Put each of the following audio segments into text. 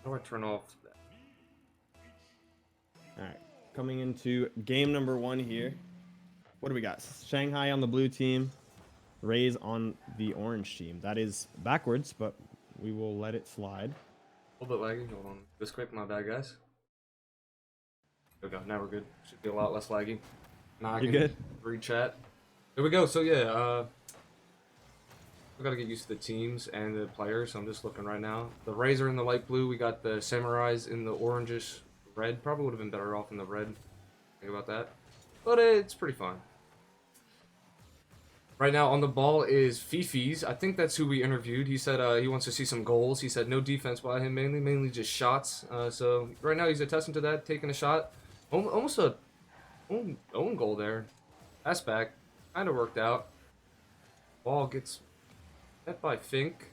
How do I turn off that? All right, coming into game number 1 here. What do we got? Shanghai on the blue team, Rays on the orange team. That is backwards, but we will let it slide. A little bit laggy. Hold on. This quick, my bad, guys. There we go. Now we're good. Should be a lot less laggy. Now I You can good? read chat. There we go. So yeah, we gotta get used to the teams and the players. So I'm just looking right now. The Rays are in the light blue. We got the Samurais in the orangish red. Probably would have been better off in the red. Think about that. But it's pretty fun. Right now on the ball is 3's. I think that's who we interviewed. He said he wants to see some goals. He said no defense by him, mainly just shots. So right now he's attesting to that, taking a shot. Almost a own goal there. Pass back. Kind of worked out. Ball gets met by Fink.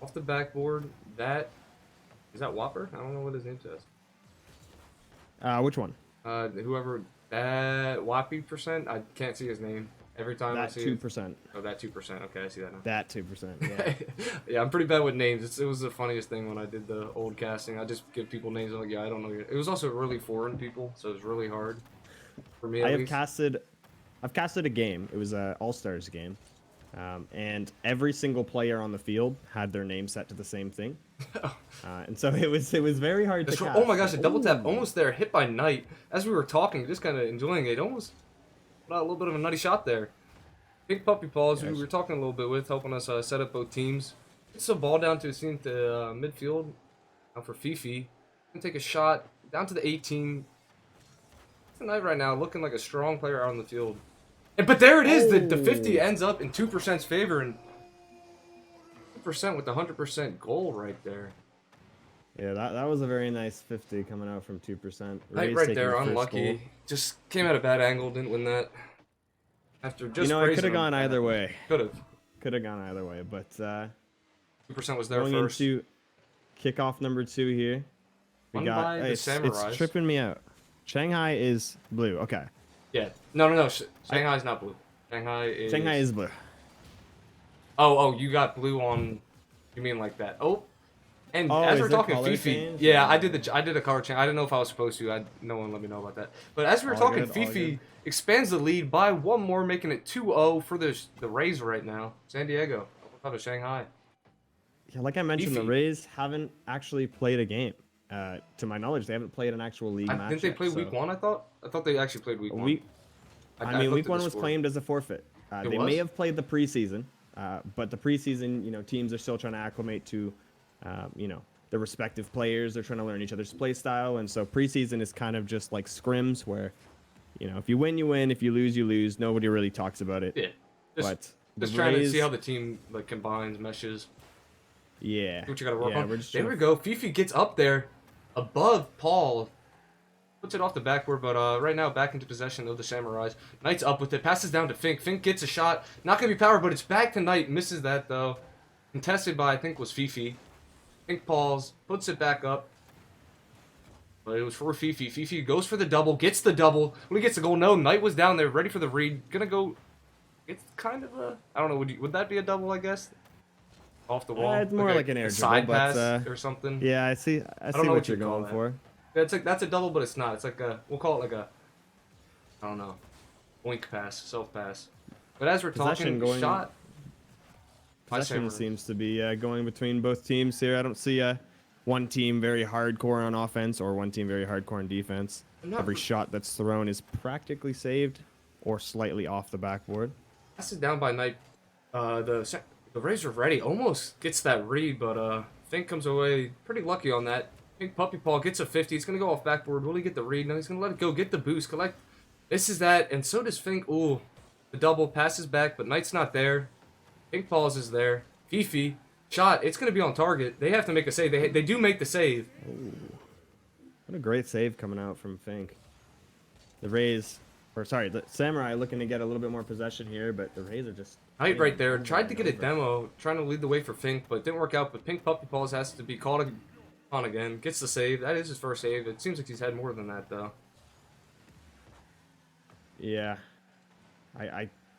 Off the backboard. Is that Whopper? I don't know what his name says. Which one? Whoever that Whoppy %. I can't see his name. Every time I That see 2%. it. Oh, that 2%. Okay, I see that now. That 2%. Yeah. Yeah, I'm pretty bad with names. It was the funniest thing when I did the old casting. I just give people names. I'm like, yeah, I don't know. It was also really foreign people, so it was really hard for me. I've casted a game. It was a All-Stars game, and every single player on the field had their name set to the same thing, and so it was very hard to cast. Oh my gosh, a double tap almost there, hit by Knight. As we were talking, just kind of enjoying it, almost got a little bit of a nutty shot there. Big Puppy Paws, who we were talking a little bit with, helping us set up both teams. Gets the ball down to midfield. Now for Fifi. Gonna take a shot down to the 18. Knight right now looking like a strong player out on the field. But there it is. The 50 ends up in 2%'s favor, and 2% with the 100% goal right there. Yeah, that was a very nice 50 coming out from 2%. Right there, unlucky. Goal. Just came at a bad angle, didn't win that. After just it could have gone either way. Could have gone either way, but 2% was there going first. into kickoff number 2 here. We got it's tripping me out. Shanghai is blue. Okay. Yeah. No. Shanghai's not blue. Shanghai is blue. Oh, you got blue on. You mean like that? Oh. And Oh, as we're talking color Fifi, change? yeah, I did a color change. I didn't know if I was supposed to. No one let me know about that. But as we were talking, Fifi expands the lead by 1 more, making it 2-0 for the Rays right now. San Diego, out of Shanghai. Yeah, like I mentioned, the Rays haven't actually played a game. To my knowledge, they haven't played an actual league match. Didn't they play week 1? I thought they actually played week 1. Week 1 was claimed as a forfeit. They may have played the preseason, but the preseason, teams are still trying to acclimate to, the respective players. They're trying to learn each other's play style, and so preseason is kind of just like scrims where, if you win, you win. If you lose, you lose. Nobody really talks about it. Yeah. Just trying to see how the team combines, meshes. Yeah. What you got to work on. There we go. Fifi gets up there, above Paul. Puts it off the backboard, but right now back into possession of the Samurais. Knight's up with it. Passes down to Fink. Fink gets a shot. Not gonna be powered, but it's back to Knight. Misses that though. Contested by I think was Fifi. Fink Pauls, puts it back up. But it was for Fifi. Fifi goes for the double, gets the double. When he gets the goal, no, Knight was down there, ready for the read. Gonna go. It's kind of a. I don't know. Would that be a double? I guess. Off the wall. It's more like an air side dribble, pass or something. Yeah, I see what you're going for. Yeah, that's a double, but it's not. It's like we'll call it like a. I don't know. Wink pass, self pass. But as we're talking, shot. Possession seems to be going between both teams here. I don't see one team very hardcore on offense or one team very hardcore on defense. Every shot that's thrown is practically saved or slightly off the backboard. Passes down by Knight. The Rays are ready. Almost gets that read, but Fink comes away pretty lucky on that. Pink Puppy Paw gets a 50. He's going to go off backboard. Will he get the read? No, he's going to let it go. Get the boost. Collect. This is that. And so does Fink. Ooh. The double passes back, but Knight's not there. Pink Paws is there. Fifi. Shot. It's going to be on target. They have to make a save. They do make the save. Ooh. What a great save coming out from Fink. The Samurai looking to get a little bit more possession here, but the Rays are just... Knight right there. Tried to get a demo. Trying to lead the way for Fink, but it didn't work out. But Pink Puppy Paws has to be called on again. Gets the save. That is his first save. It seems like he's had more than that, though. Yeah.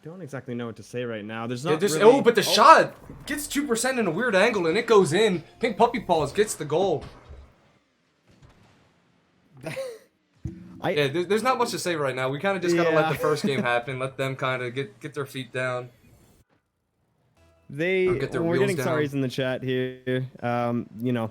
don't exactly know what to say right now. There's Yeah, not really... but the shot gets 2% in a weird angle, and it goes in. Pink Puppy Paws gets the goal. Yeah, there's not much to say right now. We kind of just gotta let the first game happen. Let them kind of get their feet down. We're getting sorries in the chat here. You know,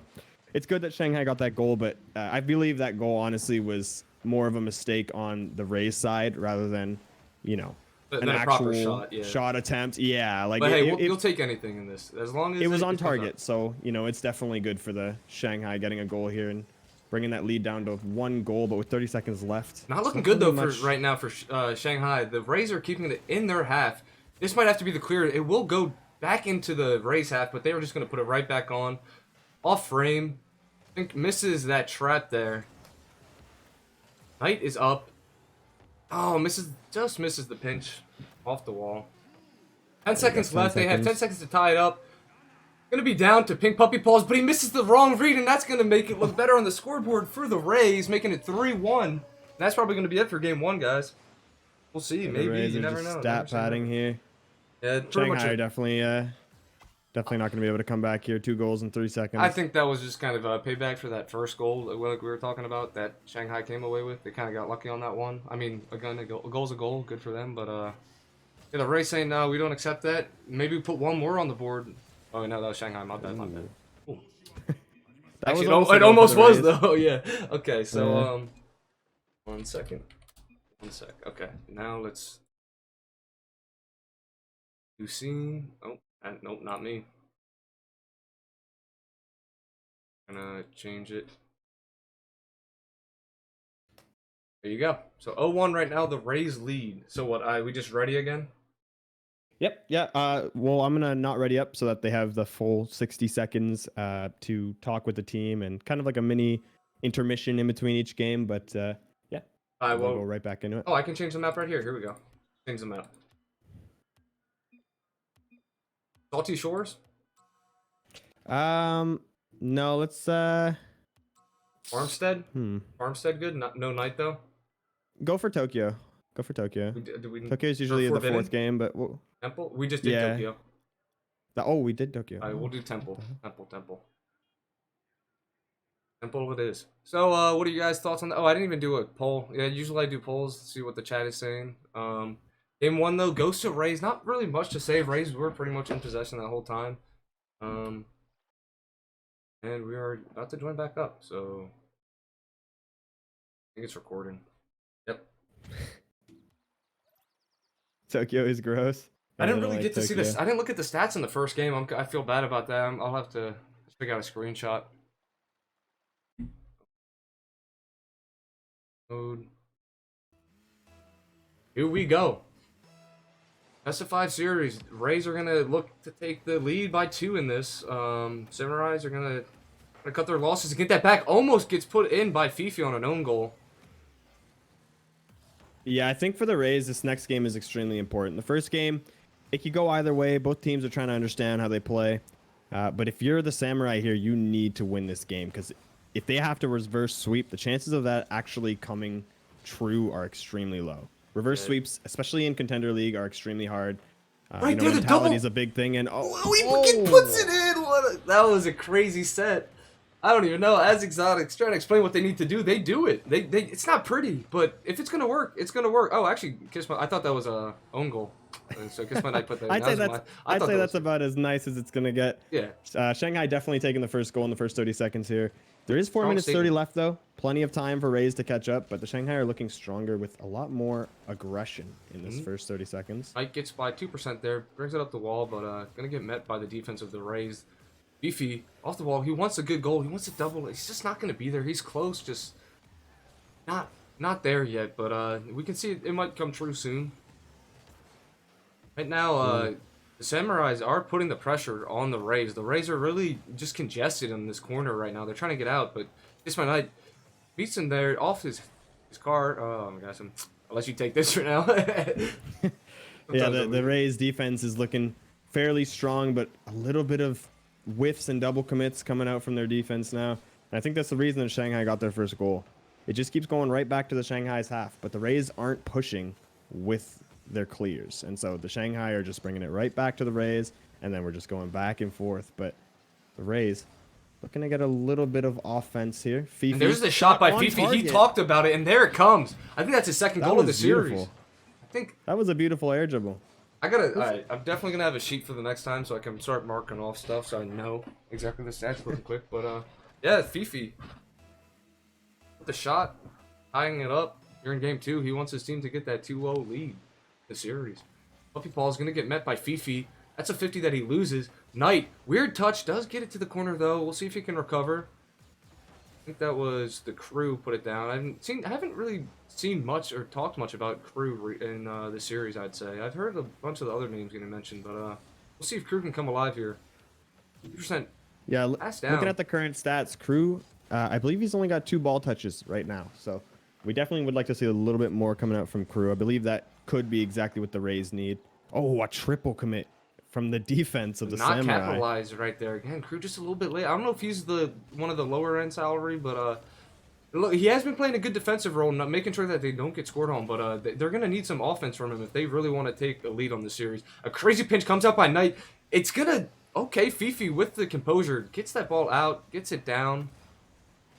it's good that Shanghai got that goal, but I believe that goal honestly was more of a mistake on the Rays side rather than, you know, an actual shot attempt. Yeah, like. But hey, you'll take anything in this as long as it was on target. So you know, it's definitely good for the Shanghai getting a goal here and bringing that lead down to 1 goal, but with 30 seconds left. Not looking good though for right now for Shanghai. The Rays are keeping it in their half. This might have to be the clear. It will go back into the Rays half, but they were just going to put it right back on. Off frame. I think misses that trap there. Knight is up. Oh, just misses the pinch. Off the wall. 10 seconds left. They have 10 seconds to tie it up. Gonna be down to Pink Puppy Paws, but he misses the wrong read, and that's gonna make it look better on the scoreboard for the Rays, making it 3-1. That's probably gonna be it for game 1, guys. We'll see. Maybe you never know. Stat padding here. Yeah, Shanghai definitely not gonna be able to come back here. 2 goals in 3 seconds. I think that was just kind of a payback for that first goal, like we were talking about, that Shanghai came away with. They kind of got lucky on that one. I mean, again, a goal's a goal, good for them, but yeah, the Rays saying no, we don't accept that. Maybe we put one more on the board. Oh no, that was Shanghai. My bad. Actually, it almost was though. Yeah. Okay. So 1 second. 1 sec. Okay. Now let's do scene. Oh, nope, not me. I'm gonna change it. There you go. So 0-1 right now. The Rays lead. So what? We just ready again? Yep. Yeah. Well, I'm gonna not ready up so that they have the full 60 seconds to talk with the team and kind of like a mini intermission in between each game. But yeah, we'll go right back into it. Oh, I can change the map right here. Here we go. Change the map. Salty Shores. No. Let's Farmstead. Farmstead. Good. No Night though. Go for Tokyo. Go for Tokyo. Tokyo is usually the 4th game, but Temple? We just did Tokyo. We did Tokyo. Alright, we'll do Temple. Temple it is. So, what are you guys' thoughts on that? Oh, I didn't even do a poll. Yeah, usually I do polls to see what the chat is saying. Game 1, though, goes to Rays. Not really much to say. Rays were pretty much in possession that whole time. And we are about to join back up, so I think it's recording. Yep. Tokyo is gross. I didn't really get to see this. I didn't look at the stats in the first game. I feel bad about that. I'll have to pick out a screenshot. Mode. Here we go. Best of 5 series. Rays are gonna look to take the lead by 2 in this. Samurais are gonna cut their losses and get that back. Almost gets put in by Fifi on an own goal. Yeah, I think for the Rays, this next game is extremely important. The first game, it could go either way. Both teams are trying to understand how they play. But if you're the Samurai here, you need to win this game because if they have to reverse sweep, the chances of that actually coming true are extremely low. Reverse sweeps, especially in Contender League, are extremely hard. Right there, the double is a big thing, and he puts it in. That was a crazy set. I don't even know. As Exotic's trying to explain what they need to do, they do it. It's not pretty, but if it's gonna work, it's gonna work. Oh, actually, I thought that was a own goal. So Kiss My Knight put that. I'd say that's about as nice as it's gonna get. Yeah. Shanghai definitely taking the first goal in the first 30 seconds here. There is 4 minutes 30 left though. Plenty of time for Rays to catch up, but the Shanghai are looking stronger with a lot more aggression in this first 30 seconds. Knight gets by 2% there, brings it up the wall, but gonna get met by the defense of the Rays. Beefy off the wall. He wants a good goal. He wants a double. He's just not going to be there. He's close, just not there yet. But we can see it might come true soon. Right now, the Samurais are putting the pressure on the Rays. The Rays are really just congested in this corner right now. They're trying to get out, but Kiss My Knight beats him there off his car. Oh my gosh! I'll let you take this for now. Yeah, the Rays defense is looking fairly strong, but a little bit of whiffs and double commits coming out from their defense now. And I think that's the reason that Shanghai got their first goal. It just keeps going right back to the Shanghai's half, but the Rays aren't pushing with their clears. And so the Shanghai are just bringing it right back to the Rays, and then we're just going back and forth. But the Rays looking to get a little bit of offense here. And there's the shot by Fifi. He talked about it, and there it comes. I think that's his second goal of the series. I think that was a beautiful air dribble. I'm definitely gonna have a sheet for the next time so I can start marking off stuff so I know exactly the stats real quick. But yeah, Fifi with the shot, tying it up. Here in game 2, he wants his team to get that 2-0 lead. The series. Puppy Paul is gonna get met by Fifi. That's a 50 that he loses. Knight, weird touch, does get it to the corner though. We'll see if he can recover. I think that was the Crew put it down. I haven't really seen much or talked much about Crew in the series. I'd say I've heard a bunch of the other names getting mentioned, but we'll see if Crew can come alive here. 50%. Yeah, looking at the current stats, Crew, I believe he's only got 2 ball touches right now. So we definitely would like to see a little bit more coming out from Crew. I believe that could be exactly what the Rays need. Oh, a triple commit from the defense of the Samurai. Not capitalized right there. Again, Crew just a little bit late. I don't know if he's one of the lower end salary, but look, he has been playing a good defensive role, not making sure that they don't get scored on. But they're gonna need some offense from him if they really want to take a lead on the series. A crazy pinch comes out by Knight. It's gonna Fifi with the composure gets that ball out, gets it down.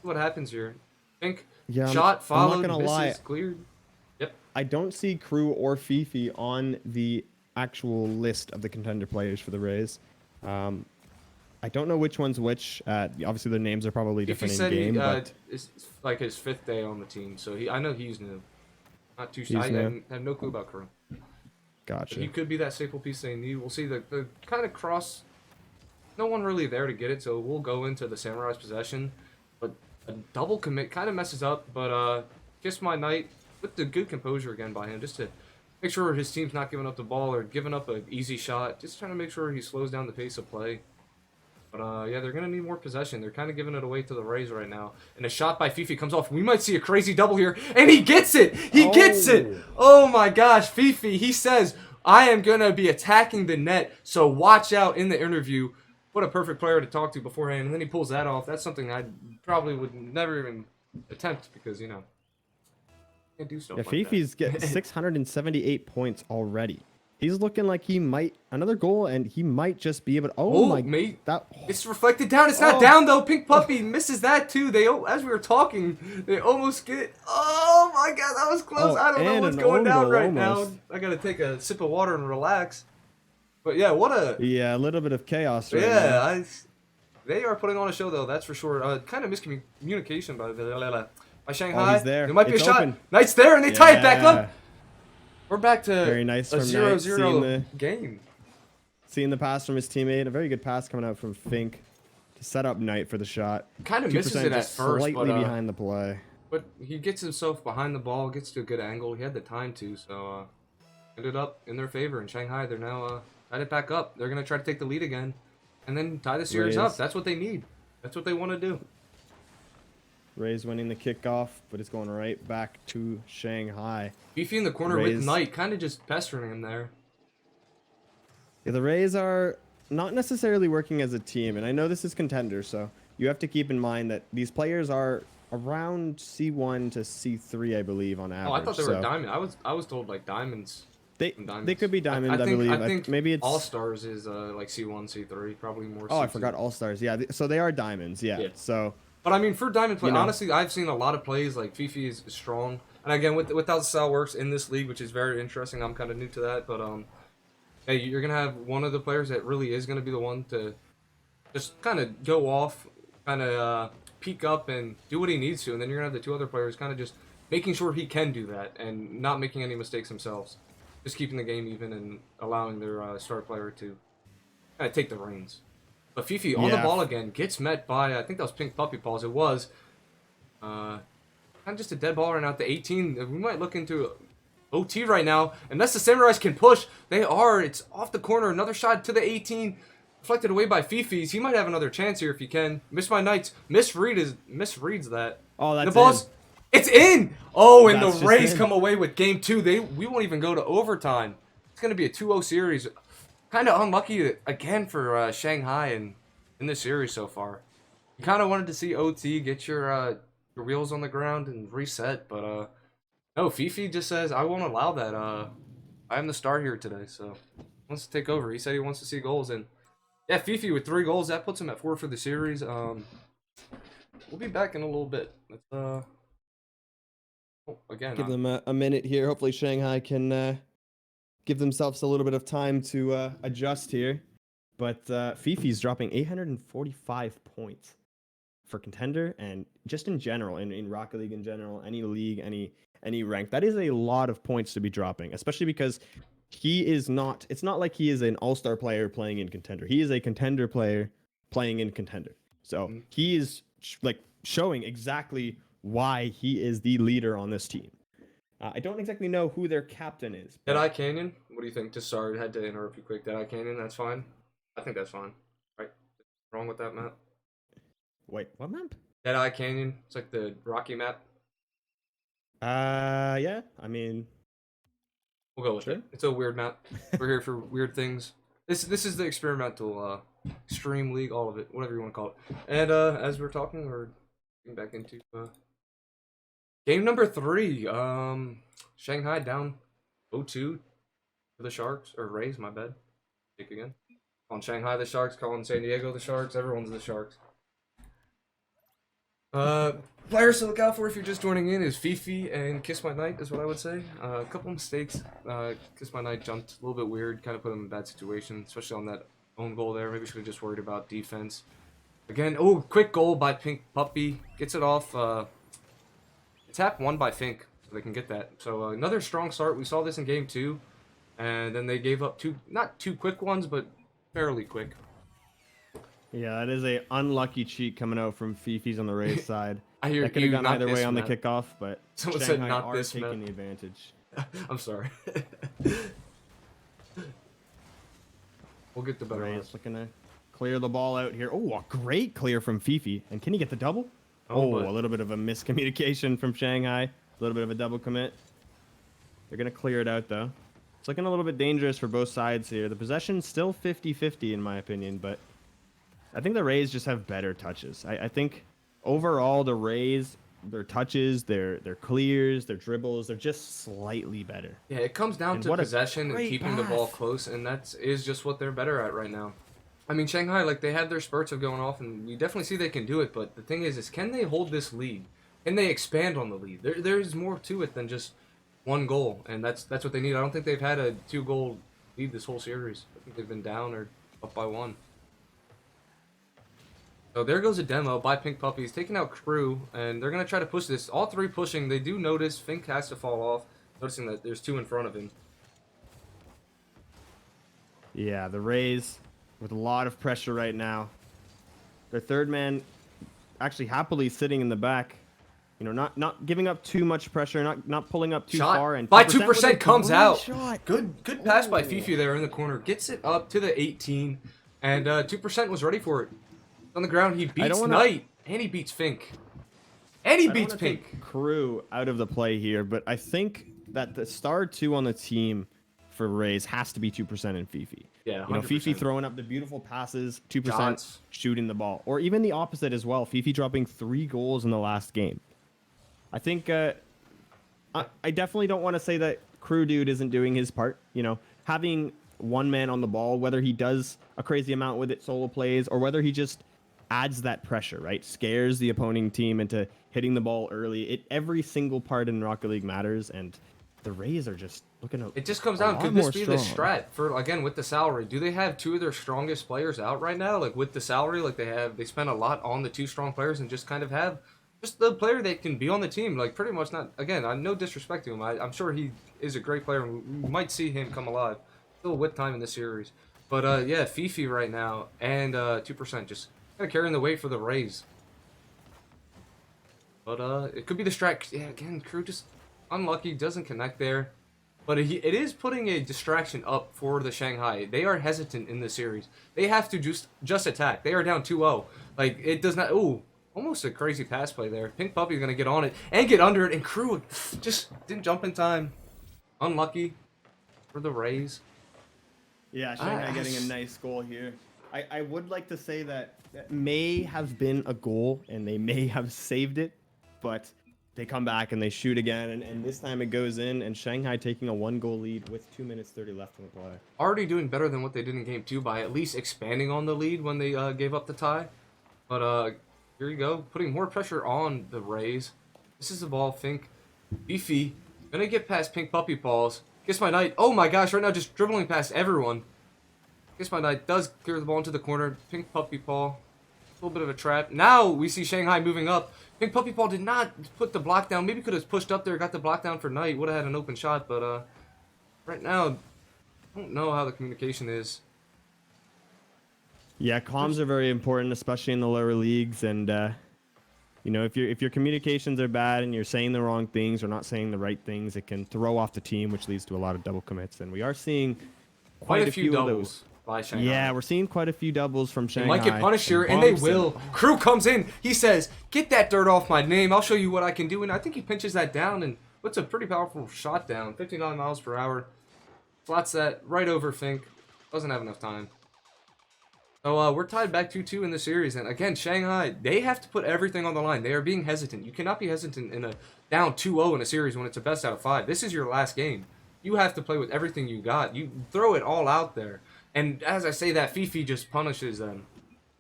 What happens here? Think shot followed, misses, cleared. Yep. I don't see Crew or Fifi on the actual list of the contender players for the Rays. I don't know which one's which. Obviously, their names are probably different in game. But it's like his 5th day on the team, so I know he's new. Not too shy. I have no clue about Crew. Gotcha. But he could be that staple piece they need. We'll see the kind of cross. No one really there to get it, so we'll go into the Samurai's possession. But a double commit kind of messes up. But Kiss My Knight with the good composure again by him, just to make sure his team's not giving up the ball or giving up an easy shot. Just trying to make sure he slows down the pace of play. But yeah, they're going to need more possession. They're kind of giving it away to the Rays right now. And a shot by Fifi comes off. We might see a crazy double here. And he gets it! He gets it! Oh my gosh, Fifi, he says, I am going to be attacking the net, so watch out in the interview. What a perfect player to talk to beforehand. And then he pulls that off. That's something I probably would never even attempt because, can't do stuff like Fifi's that. Get 678 points already. He's looking like he might another goal, and he might just be able to. Oh my! Mate, it's reflected down. It's not down though. Pink Puppy misses that too. As we were talking, they almost get. Oh my God, that was close. I don't know what's going down right now. I gotta take a sip of water and relax. But yeah, a little bit of chaos. Right now. They are putting on a show though. That's for sure. Kind of miscommunication by Shanghai. Oh, he's there. There might be a shot. Open. Knight's there, and they tie it back up. We're back to very nice a from 0-0 game. Seeing the pass from his teammate. A very good pass coming out from Fink to set up Knight for the shot. Kind of misses it at first, slightly behind the play. But he gets himself behind the ball, gets to a good angle. He had the time to, so ended up in their favor. In Shanghai, they're now tied it back up. They're going to try to take the lead again and then tie the series up. That's what they need. That's what they want to do. Rays winning the kickoff, but it's going right back to Shanghai. Fifi in the corner with Knight, kind of just pestering him there. Yeah, the Rays are not necessarily working as a team, and I know this is Contenders, so you have to keep in mind that these players are around C1 to C3, I believe, on average. Oh, I thought they were Diamond. I was told like Diamonds. They could be Diamonds, I believe. I think maybe it's All-Stars is like C1, C3, probably more. Oh, C2. I forgot All-Stars. Yeah, so they are Diamonds. Yeah. So. But I mean, for Diamond play, honestly, I've seen a lot of plays. Like Fifi is strong, and again, with how the style works in this league, which is very interesting. I'm kind of new to that, but hey, you're gonna have one of the players that really is gonna be the one to just kind of go off, kind of peek up and do what he needs to, and then you're gonna have the 2 other players kind of just making sure he can do that and not making any mistakes themselves, just keeping the game even and allowing their star player to kind of take the reins. But Fifi on the ball again, gets met by, I think that was Pink Puppy Paws. It was. Kind of just a dead ball right now at the 18. We might look into OT right now. Unless the Samurais can push. They are. It's off the corner. Another shot to the 18. Deflected away by Fifi's. He might have another chance here if he can. Missed by Knights. Misreads that. Oh, that's the ball's, it's in! Oh, and the Rays come away with game 2. We won't even go to overtime. It's going to be a 2-0 series. Kind of unlucky again for Shanghai in this series so far. You kind of wanted to see OT get your wheels on the ground and reset, but no, Fifi just says I won't allow that. I'm the star here today, so he wants to take over. He said he wants to see goals, and yeah, Fifi with 3 goals, that puts him at 4 for the series. We'll be back in a little bit. Let's again, give them a minute here. Hopefully Shanghai can give themselves a little bit of time to adjust here. But Fifi's dropping 845 points for Contender, and just in general, in Rocket League in general, any league, any rank. That is a lot of points to be dropping, especially because he is not, it's not like he is an all-star player playing in Contender. He is a Contender player playing in Contender. So he is like showing exactly why he is the leader on this team. I don't exactly know who their captain is. Deadeye Canyon? What do you think? Just sorry, I had to interrupt you quick. Deadeye Canyon, that's fine? I think that's fine. Right? Wrong with that map? Wait, what map? Deadeye Canyon. It's like the Rocky map. Yeah. I mean, we'll go with it. It's a weird map. We're here for weird things. This is the experimental stream league, all of it, whatever you want to call it. And as we're talking, we're getting back into game number 3. Shanghai down 0-2 for the Sharks, or Rays, my bad. Pick again. Calling Shanghai the Sharks, calling San Diego the Sharks. Everyone's the Sharks. Players to look out for if you're just joining in is Fifi and Kiss My Knight is what I would say. A couple mistakes. Kiss My Knight jumped a little bit weird, kind of put him in a bad situation, especially on that own goal there. Maybe should have just worried about defense. Again, quick goal by Pink Puppy. Gets it off. Tap 1 by Fink, so they can get that. So another strong start. We saw this in game 2, and then they gave up not two quick ones, but fairly quick. Yeah, that is a unlucky cheat coming out from Fifi's on the Rays side. I hear that could have gone either way on the kickoff, but someone Shanghai said not are this taking map. the advantage. I'm sorry. We'll get the better Rays ones. looking to clear the ball out here. Oh, a great clear from Fifi. And can he get the double? Oh, a little bit of a miscommunication from Shanghai. A little bit of a double commit. They're going to clear it out, though. It's looking a little bit dangerous for both sides here. The possession's still 50-50 in my opinion, but I think the Rays just have better touches. I think overall the Rays, their touches, their clears, their dribbles, they're just slightly better. Yeah, it comes down to possession and keeping the ball close, and that is just what they're better at right now. I mean, Shanghai, like, they have their spurts of going off, and you definitely see they can do it, but the thing is can they hold this lead? Can they expand on the lead? There's more to it than just 1 goal, and that's what they need. I don't think they've had a 2-goal lead this whole series. I think they've been down or up by 1. So there goes a demo by Pink Puppy. He's taking out Crew, and they're going to try to push this. All 3 pushing. They do notice Fink has to fall off, noticing that there's 2 in front of him. Yeah, the Rays with a lot of pressure right now. Their third man actually happily sitting in the back. You know, not giving up too much pressure, not pulling up too far. And by 2% comes out. Shot. Good pass by Fifi there in the corner. Gets it up to the 18, and 2% was ready for it. On the ground, he beats Knight, and he beats Fink. And he beats Pink. Crew out of the play here, but I think that the star 2 on the team for Rays has to be 2% in Fifi. Yeah, 100%. You know, Fifi throwing up the beautiful passes, 2% shooting the ball. Or even the opposite as well. Fifi dropping 3 goals in the last game. I think I definitely don't want to say that Crew Dude isn't doing his part. You know, having one man on the ball, whether he does a crazy amount with it, solo plays, or whether he just adds that pressure, right? Scares the opposing team into hitting the ball early. Every single part in Rocket League matters, and the Rays are just looking at it. Just comes down, could this be the strat for, again, with the salary? Do they have 2 of their strongest players out right now? Like, with the salary, like they spend a lot on the 2 strong players and just kind of have just the player that can be on the team. Like, pretty much not, again, no disrespect to him. I'm sure he is a great player, and we might see him come alive still with time in the series. But, yeah, Fifi right now and 2% just kind of carrying the weight for the Rays. But it could be the strat. Yeah, again, Crew just unlucky, doesn't connect there. But it is putting a distraction up for the Shanghai. They are hesitant in this series. They have to just attack. They are down 2-0. Like, it does not... Ooh, almost a crazy pass play there. Pink Puppy's going to get on it and get under it. And Crew just didn't jump in time. Unlucky for the Rays. Yeah, Shanghai getting a nice goal here. I would like to say that may have been a goal and they may have saved it, but they come back and they shoot again, and this time it goes in, and Shanghai taking a 1-goal lead with 2 minutes 30 left on the play. Already doing better than what they did in game 2 by at least expanding on the lead when they gave up the tie. But here you go, putting more pressure on the Rays. This is the ball, Fink. Beefy, gonna get past Pink Puppy Paws. Kiss My Knight. Oh my gosh, right now just dribbling past everyone. Kiss My Knight does clear the ball into the corner. Pink Puppy Paw. A little bit of a trap. Now we see Shanghai moving up. Pink Puppy Paw did not put the block down. Maybe could have pushed up there, got the block down for Knight. Would have had an open shot, but right now, I don't know how the communication is. Yeah, comms are very important, especially in the lower leagues, and you know, if your communications are bad and you're saying the wrong things or not saying the right things, it can throw off the team, which leads to a lot of double commits. And we are seeing quite a few doubles of those. By Shanghai. Yeah, we're seeing quite a few doubles from Shanghai. They might get punished here, and they will. Crew comes in. He says, "Get that dirt off my name. I'll show you what I can do." And I think he pinches that down and puts a pretty powerful shot down. 59 miles per hour. Slots that right over Fink. Doesn't have enough time. So we're tied back 2-2 in the series. And again, Shanghai, they have to put everything on the line. They are being hesitant. You cannot be hesitant in a down 2-0 in a series when it's a best out of 5. This is your last game. You have to play with everything you got. You throw it all out there. And as I say that, Fifi just punishes them.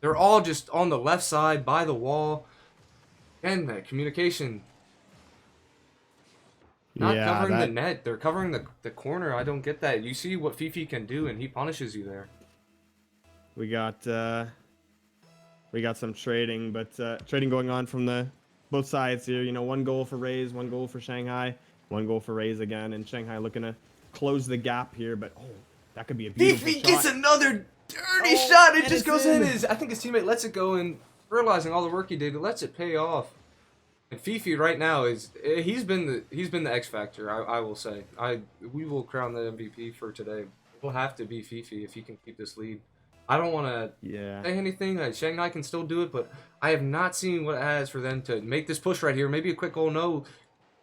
They're all just on the left side by the wall. And that communication. Not covering the net. They're covering the corner. I don't get that. You see what Fifi can do, and he punishes you there. We got some trading, but trading going on from the both sides here. You know, 1 goal for Rays, 1 goal for Shanghai, 1 goal for Rays again, and Shanghai looking to close the gap here. But that could be a beautiful shot. Fifi gets another dirty shot. It just goes in. I think his teammate lets it go, and realizing all the work he did, lets it pay off. And Fifi right now he's been the X factor. I will say we will crown the MVP for today. It will have to be Fifi if he can keep this lead. I don't want to say anything. Shanghai can still do it, but I have not seen what it has for them to make this push right here. Maybe a quick goal. No,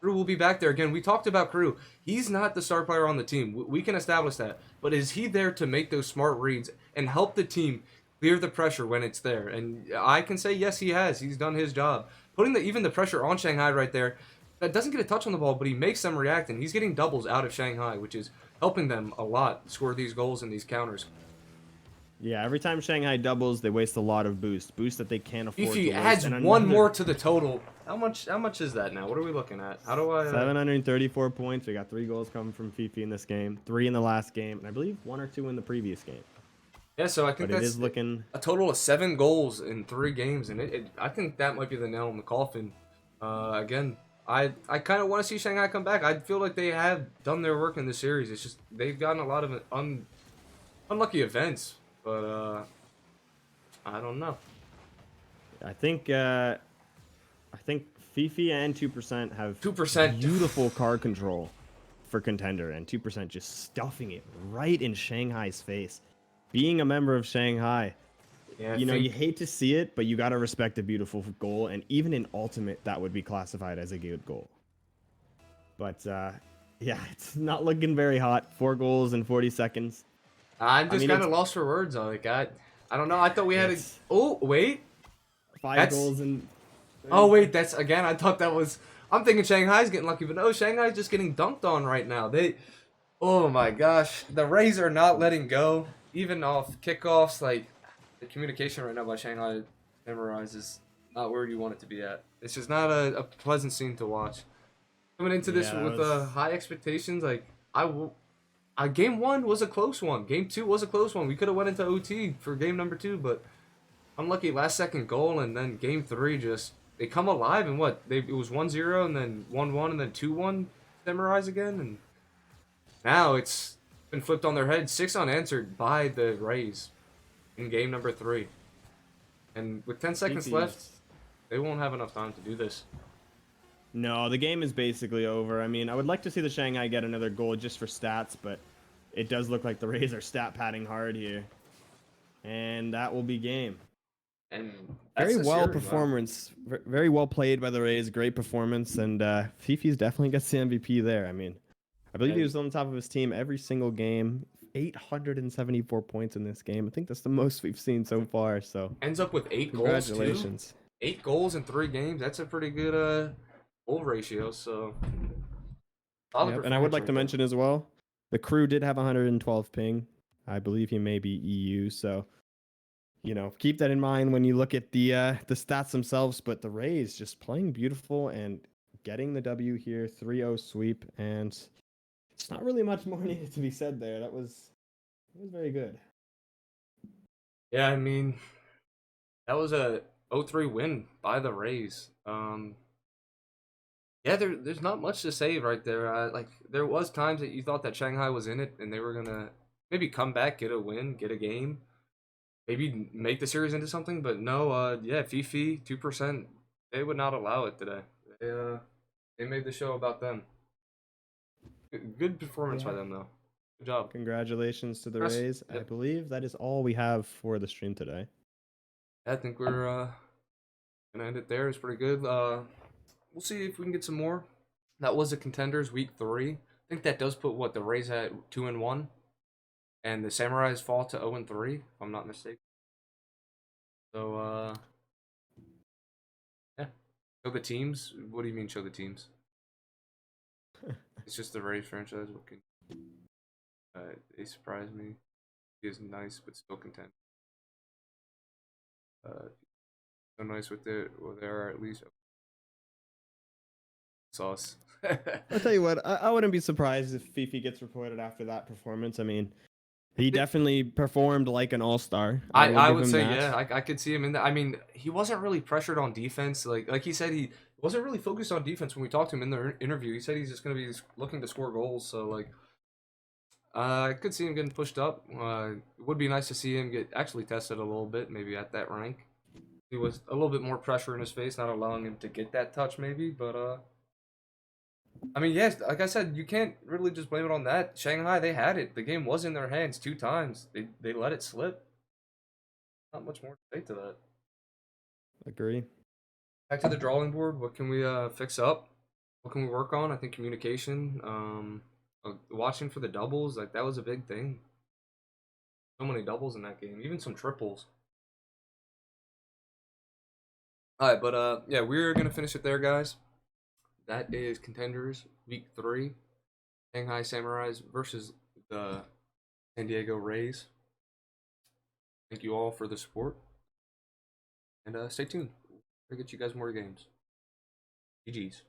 Crew will be back there again. We talked about Crew. He's not the star player on the team. We can establish that. But is he there to make those smart reads and help the team clear the pressure when it's there? And I can say, yes, he has. He's done his job. Putting even the pressure on Shanghai right there. That doesn't get a touch on the ball, but he makes them react, and he's getting doubles out of Shanghai, which is helping them a lot score these goals and these counters. Yeah, every time Shanghai doubles, they waste a lot of boost that they can't afford. If he adds one more to the total, how much is that now? What are we looking at? How do I? 734 points. We got 3 goals coming from Fifi in this game, 3 in the last game, and I believe 1 or 2 in the previous game. Yeah, so I think it is looking a total of 7 goals in 3 games, and I think that might be the nail in the coffin. Again, I kind of want to see Shanghai come back. I feel like they have done their work in this series. It's just they've gotten a lot of unlucky events. But I don't know. I think Fifi and 2% have 2% beautiful card control for Contender, and 2% just stuffing it right in Shanghai's face. Being a member of Shanghai, you hate to see it, but you gotta respect a beautiful goal, and even in Ultimate, that would be classified as a good goal. But yeah, it's not looking very hot. 4 goals in 40 seconds. I'm just kind of lost for words on it. I don't know. I thought we had Oh, wait. 5 goals in... Oh, wait. That's... Again, I thought that was... I'm thinking Shanghai's getting lucky, but no, Shanghai's just getting dunked on right now. Oh, my gosh. The Rays are not letting go. Even off kickoffs, like, the communication right now by Shanghai Memorize is not where you want it to be at. It's just not a pleasant scene to watch. Coming into this with high expectations, like, Game 1 was a close one. Game 2 was a close one. We could have went into OT for game number 2, but unlucky last-second goal, and then game 3 just... They come alive, and it was 1-0, and then 1-1, and then 2-1 Memorize again, and now it's been flipped on their head. 6 unanswered by the Rays in game number 3. And with 10 seconds left, they won't have enough time to do this. No, the game is basically over. I mean, I would like to see the Shanghai get another goal just for stats, but it does look like the Rays are stat padding hard here. And that will be game. And very well played by the Rays. Great performance, and Fifi's definitely gets the MVP there. I mean, I believe he was on top of his team every single game. 874 points in this game. I think that's the most we've seen so far. So ends up with 8 goals. Congratulations. 8 goals in 3 games. That's a pretty good goal ratio. So, yep. And I would like to mention as well, the Crew did have 112 ping. I believe he may be EU. So, you know, keep that in mind when you look at the stats themselves. But the Rays just playing beautiful and getting the W here, 3-0 sweep, and it's not really much more needed to be said there. It was very good. Yeah, I mean, that was a 0-3 win by the Rays. Yeah, there's not much to say right there. Like there was times that you thought that Shanghai was in it and they were gonna maybe come back, get a win, get a game, maybe make the series into something. But no, yeah, Fifi 2%. They would not allow it today. They made the show about them. Good performance by them though. Good job. Congratulations to the Rays. Yep. I believe that is all we have for the stream today. I think we're gonna end it there. It's pretty good. We'll see if we can get some more. That was the Contenders week 3. I think that does put what the Rays at 2-1, and the Samurais fall to 0-3, if I'm not mistaken. So yeah, show the teams. What do you mean show the teams? It's just the Rays franchise. They surprised me. He is nice, but still content. So nice with it. Well, they are at least sauce. I'll tell you what, I wouldn't be surprised if Fifi gets reported after that performance. I mean, he definitely performed like an all-star. I would say, yeah, I could see him in that. I mean, he wasn't really pressured on defense. Like he said, he wasn't really focused on defense when we talked to him in the interview. He said he's just going to be looking to score goals. So, like, I could see him getting pushed up. It would be nice to see him get actually tested a little bit, maybe at that rank. He was a little bit more pressure in his face, not allowing him to get that touch, maybe. But, I mean, yes, like I said, you can't really just blame it on that. Shanghai, they had it. The game was in their hands 2 times. They let it slip. Not much more to say to that. Agree. Back to the drawing board. What can we fix up? What can we work on? I think communication. Watching for the doubles, like that was a big thing. So many doubles in that game, even some triples. All right, but yeah, we're gonna finish it there, guys. That is Contenders Week 3, Shanghai Samurais versus the San Diego Rays. Thank you all for the support, and stay tuned. We'll get you guys more games. GG's.